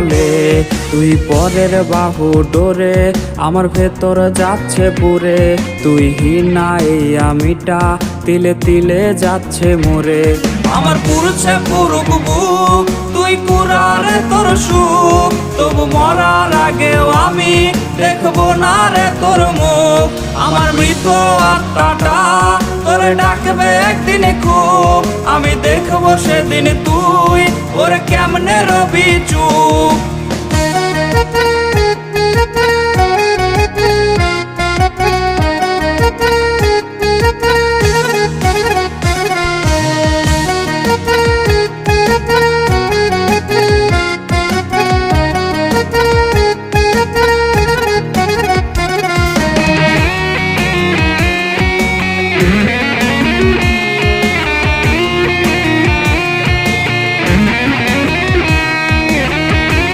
বলে তুই পরের বাহু ডোরে আমার ভেতর যাচ্ছে পুরে তুই হিনা এই আমিটা তিলে তিলে যাচ্ছে মোরে আমার পুরুষে পুরুক বুক তুই কুরারে তোর সুখ তবু মরার আগেও আমি দেখবো না রে তোর মুখ আমার মৃত আত্মাটা তোরে ডাকবে একদিন খুব আমি দেখবো সেদিন তুই ওরে কেমনে রবি চুপ